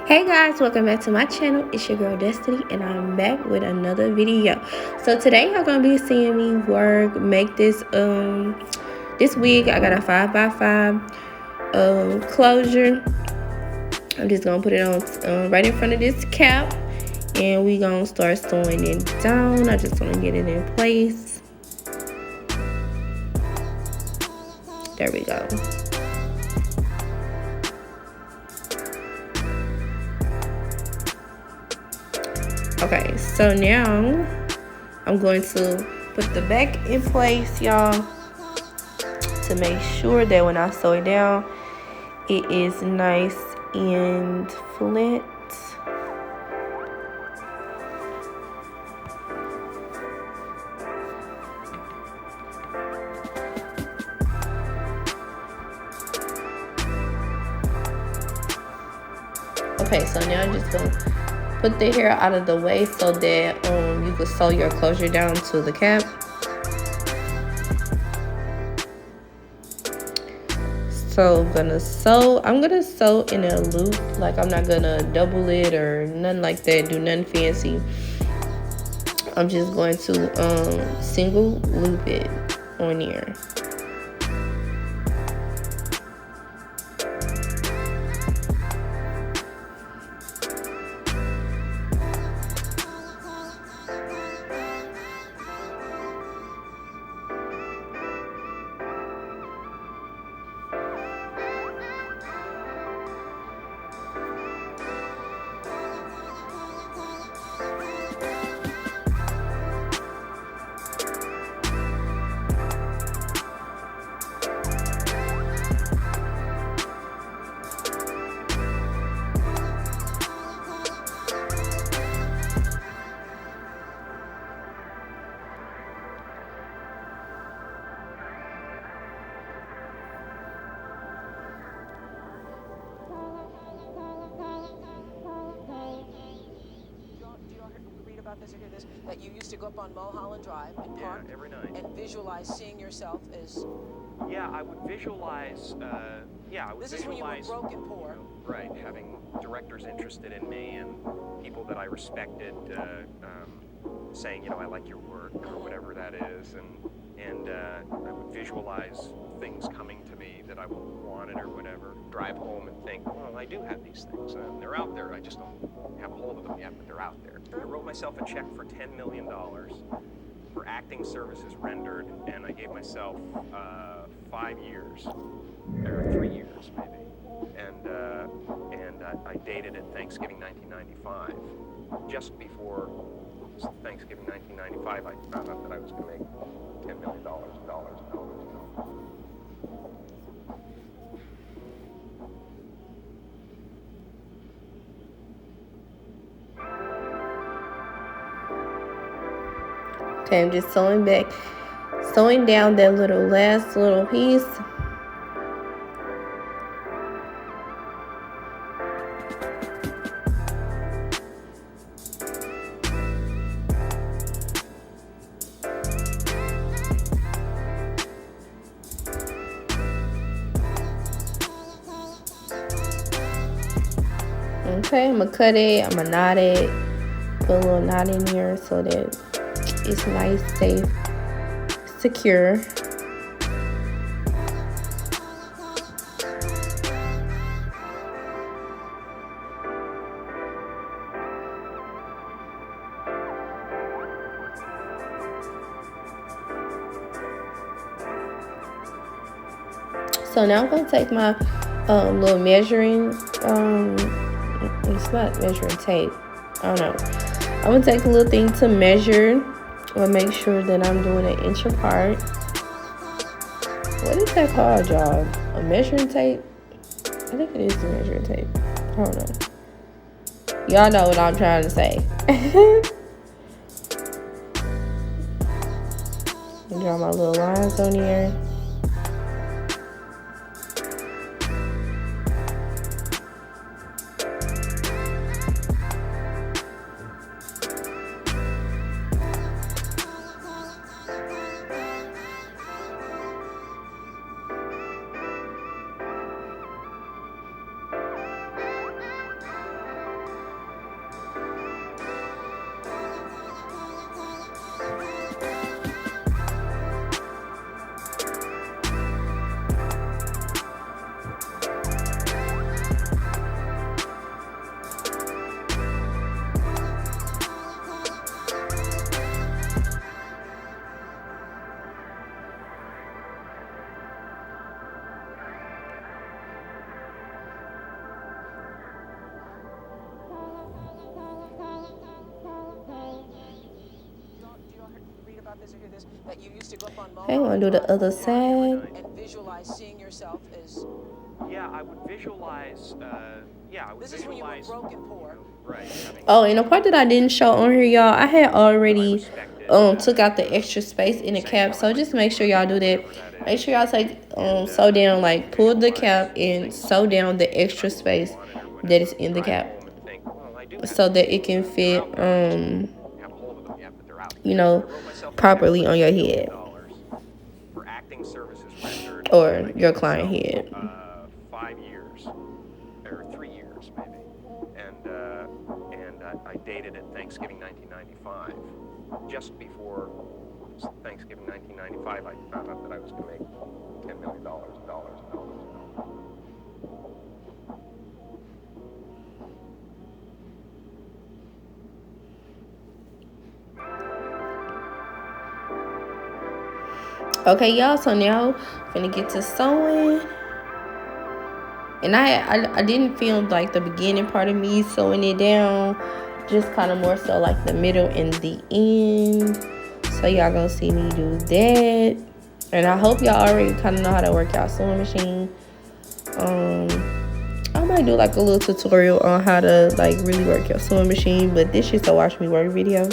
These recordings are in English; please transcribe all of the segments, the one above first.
Hey guys, welcome back to my channel. It's your girl Destiny and I'm back with another video. So today you're gonna be seeing me make this this wig. I got a 5x5 closure. I'm just gonna put it on right in front of this cap and we gonna start sewing it down. I just wanna get it in place. There we go. Okay, so now I'm going to put the back in place, y'all, to make sure that when I sew it down, it is nice and flat. Okay, so now I'm just gonna put the hair out of the way so that you can sew your closure down to the cap. So I'm gonna sew in a loop. Like, I'm not gonna double it or nothing like that, do nothing fancy. I'm just going to single loop it on here. That you used to go up on Mulholland Drive and park every night and visualize seeing yourself as... Yeah, I would visualize, This is when you were broke and poor. Right, having directors interested in me and people that I respected saying, I like your work or whatever that is, and I would visualize things coming to me that I wanted or whatever. Drive home and think, well, I do have these things, and they're out there. I just don't have a hold of them yet, but they're out there. I wrote myself a check for $10 million for acting services rendered, and I gave myself 5 years, or 3 years maybe, and I dated it Thanksgiving 1995. Just before Thanksgiving 1995, I found out that I was going to make $10 million. Okay, I'm just sewing down that last little piece. Okay, I'm gonna cut it, I'm gonna knot it, put a little knot in here so that it's nice, safe, secure. So now I'm gonna take my little measuring, it's not measuring tape, I don't know. I'm gonna take a little thing to measure or make sure that I'm doing an inch apart. What is that called, y'all? A measuring tape? I think it is a measuring tape. I don't know. Y'all know what I'm trying to say. Draw my little lines on here. about this or hear this, that you used to go up on Okay, I'm gonna do the other side. and visualize seeing yourself as. Yeah, I would visualize. This is when you were broke and poor. Right. Oh, and the part that I didn't show on here, y'all, I had already took out the extra space in the cap, so just make sure y'all do that. Make sure y'all take sew down, like pull the cap and sew down the extra space that is in the cap, so that it can fit you know, properly on your head For acting services rendered or your client head. 5 years or 3 years maybe, and I dated it Thanksgiving 1995. Just before Thanksgiving 1995, I found out that I was going to make $10 million. Okay, y'all, so now I'm gonna get to sewing. And I didn't film like the beginning part of me sewing it down, just kind of more so like the middle and the end. So y'all gonna see me do that. And I hope y'all already kind of know how to work out sewing machine. I might do like a little tutorial on how to like really work your sewing machine, but this is a watch me work video.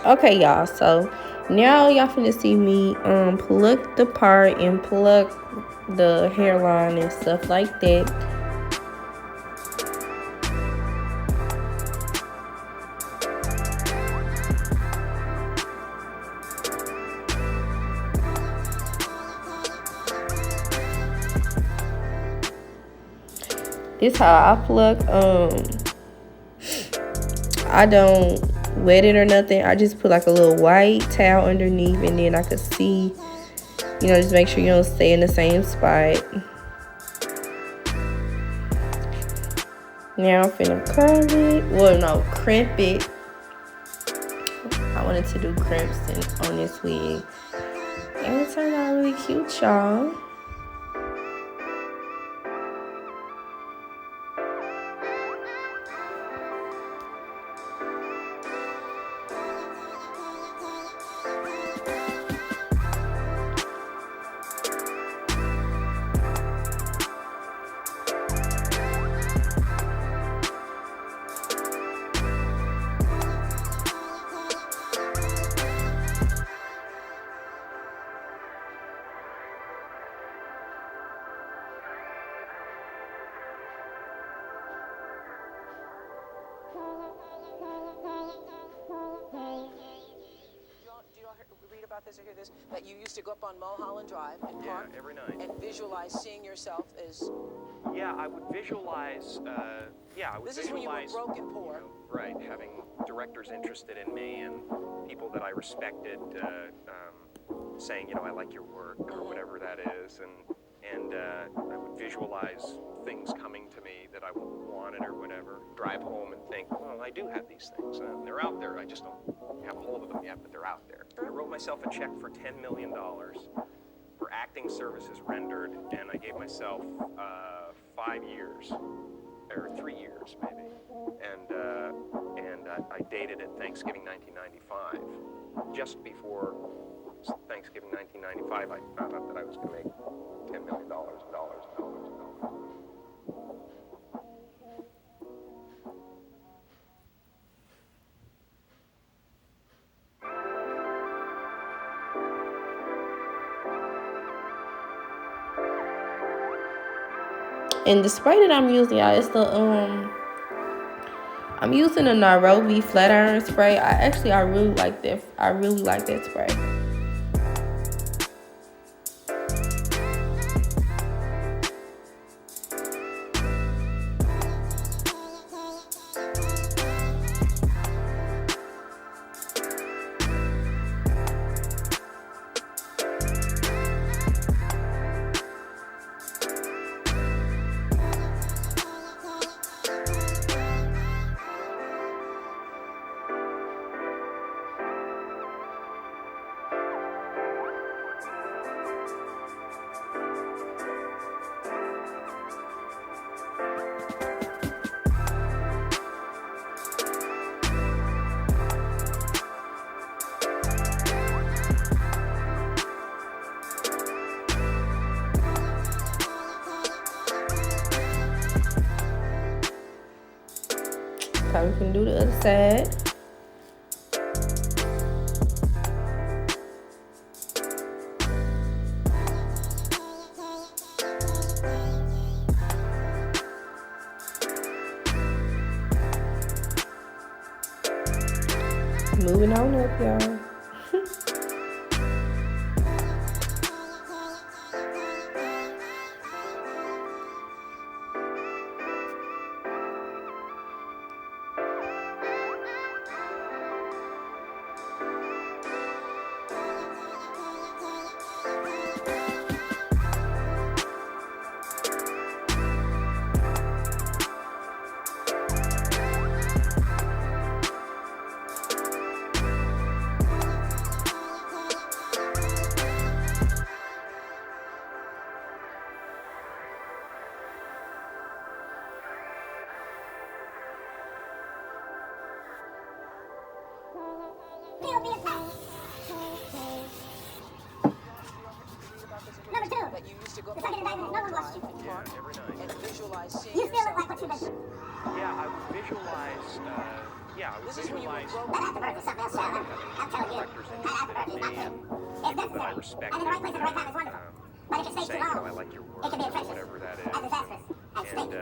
Okay, y'all, so now y'all finna see me pluck the part and pluck the hairline and stuff like that. This how I pluck. I don't wet it or nothing. I just put like a little white towel underneath, and then I could see, you know, just make sure you don't stay in the same spot. Now I'm finna curl it. Well, no, crimp it. I wanted to do crimps on this wig, and it turned out really cute, y'all. Do you all read about this or hear this? That you used to go up on Mulholland Drive and park every night, and visualize seeing yourself as. Yeah, I would visualize. This is when you were broke and poor. Right, having directors interested in me and people that I respected saying, you know, I like your work or whatever that is, and I would visualize things coming to me that I wanted or whatever. Drive home and think, well, I do have these things. They're out there. I just don't have a hold of them yet, but they're out there. I wrote myself a check for $10 million for acting services rendered, and I gave myself 5 years or 3 years maybe, and I dated it Thanksgiving 1995. Just before Thanksgiving 1995, I found out that I was going to make $10 million. And the spray that I'm using, y'all, is the I'm using a Nairobi flat iron spray. I really like that. I really like that spray. Okay, we can do the other side. Moving on up, y'all. Number two, that you used to go up on Mulholland Drive and park every night. and visualize seeing You feel yourself like what you've as... been. Yeah, I would visualize. This is when you were visualize broken. But I have to work with something else, Sharon. I'm telling you. directors I have to interested work in with me something. and It's people that I necessary. respect. And in the right place at the right time is wonderful. But if it stays too saying, long, I like your work, it can be or atrocious whatever that is, and disastrous and and stinky.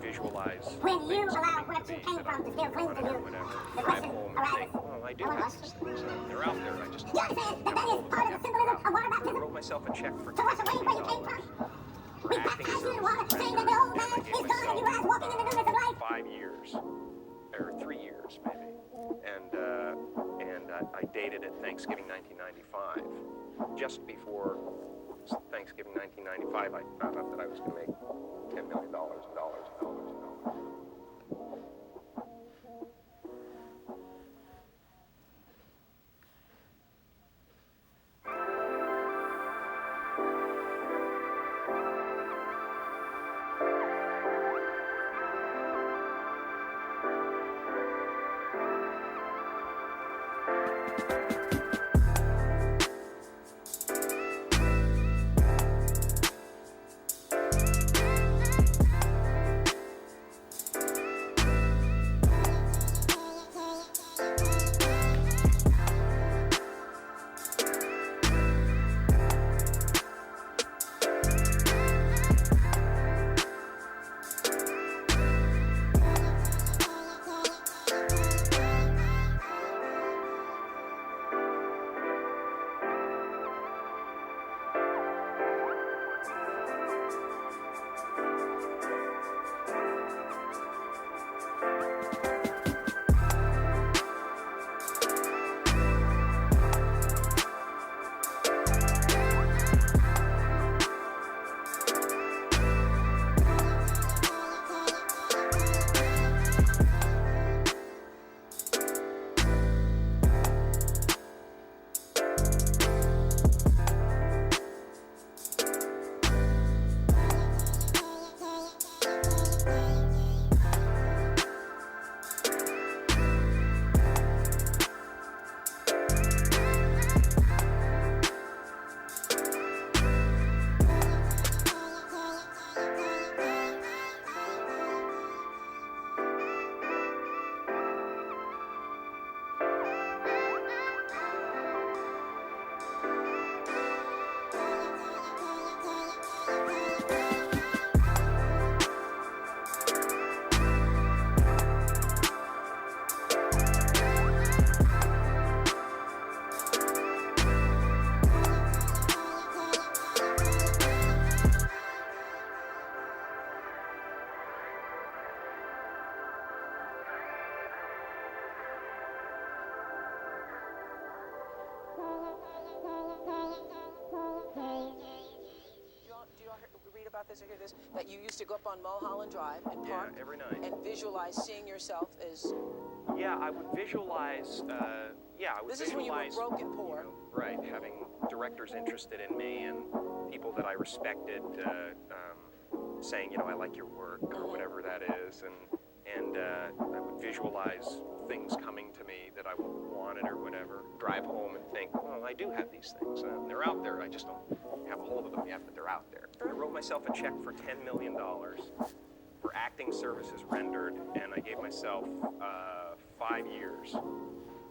visualize. When you things allow coming where to two me came that from to still cling to or you, whatever. the Drive question home and arises. think, well, I do No one have wants these to. things. They're out there. I just You understand that that is part of the symbolism of water I baptism? wrote myself a check for To wash away where you came $10 from? for We acting baptize you in services water, saying that rendered, the old and I man gave is gone and you rise myself, walking in the newness of life. 5 years, or 3 years maybe, and I dated it Thanksgiving 1995. Just before Thanksgiving 1995, I found out that I was going to make $10 million and dollars. Do you all read about this or hear this? That you used to go up on Mulholland Drive and park every night. and visualize seeing yourself as... Yeah, I would visualize. This is when you were broke and poor. Right, having directors interested in me and people that I respected saying, I like your work, or whatever that is, and I would visualize things coming to me that I wanted or whatever. Drive home and think, well, I do have these things. They're out there. I just don't have a hold of them yet, but they're out there. I wrote myself a check for $10 million for acting acting services rendered, and I gave myself 5 years,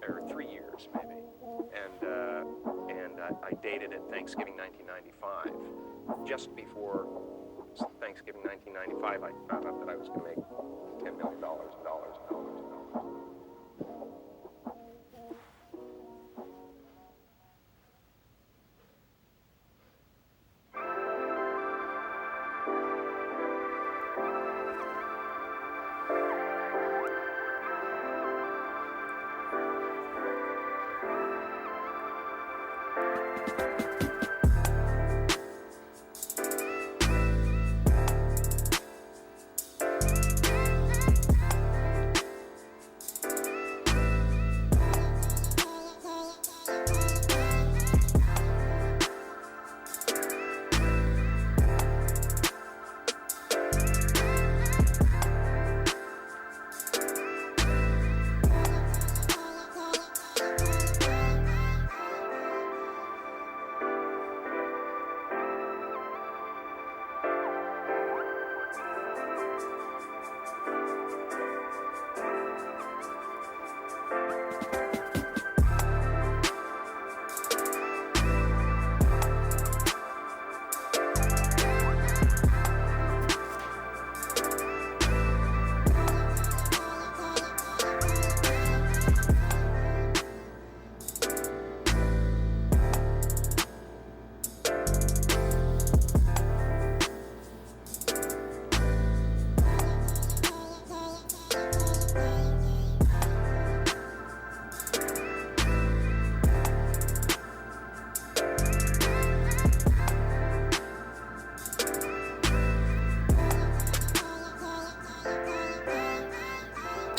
or 3 years maybe, and I dated it Thanksgiving 1995. Just before Thanksgiving 1995, I found out that I was going to make $10 million.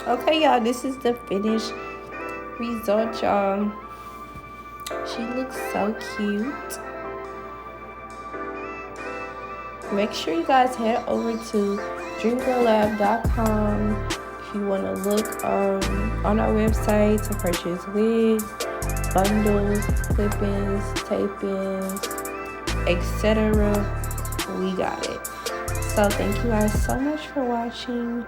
Okay, y'all, this is the finished result, y'all. She looks so cute. Make sure you guys head over to dreamgirllab.com if you want to look on our website to purchase wigs, bundles, clip-ins, tape-ins, etc. We got it. So thank you guys so much for watching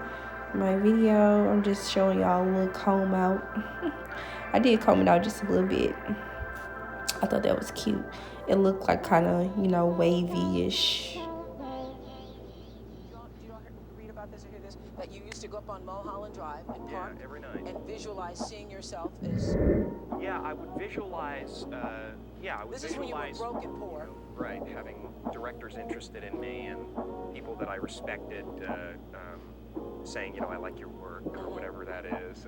my video. I'm just showing y'all a little comb out. I did comb it out just a little bit. I thought that was cute. It looked like kind of, you know, wavy-ish. Do you all read about this or hear this? That you used to go up on Mulholland Drive and park every night. and visualize seeing yourself as... Yeah, I would visualize, This is when you were broke and poor. Right, having directors interested in me and people that I respected saying, you know, I like your work or whatever that is,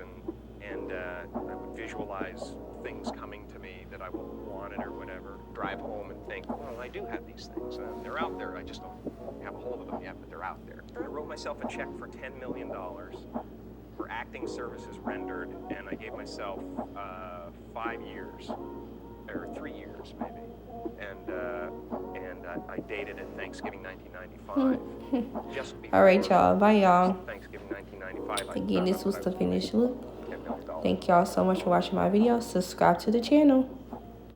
and I would visualize things coming to me that I wanted or whatever. Drive home and think, well, I do have these things. They're out there. I just don't have a hold of them yet, but they're out there. I wrote myself a check for $10 million for acting services rendered, and I gave myself 5 years, or 3 years maybe, and I dated it Thanksgiving 1995. Just before All right, y'all. Bye, y'all. Thanksgiving 1995. Again, this was the finished look. Thank y'all so much for watching my video. Subscribe to the channel.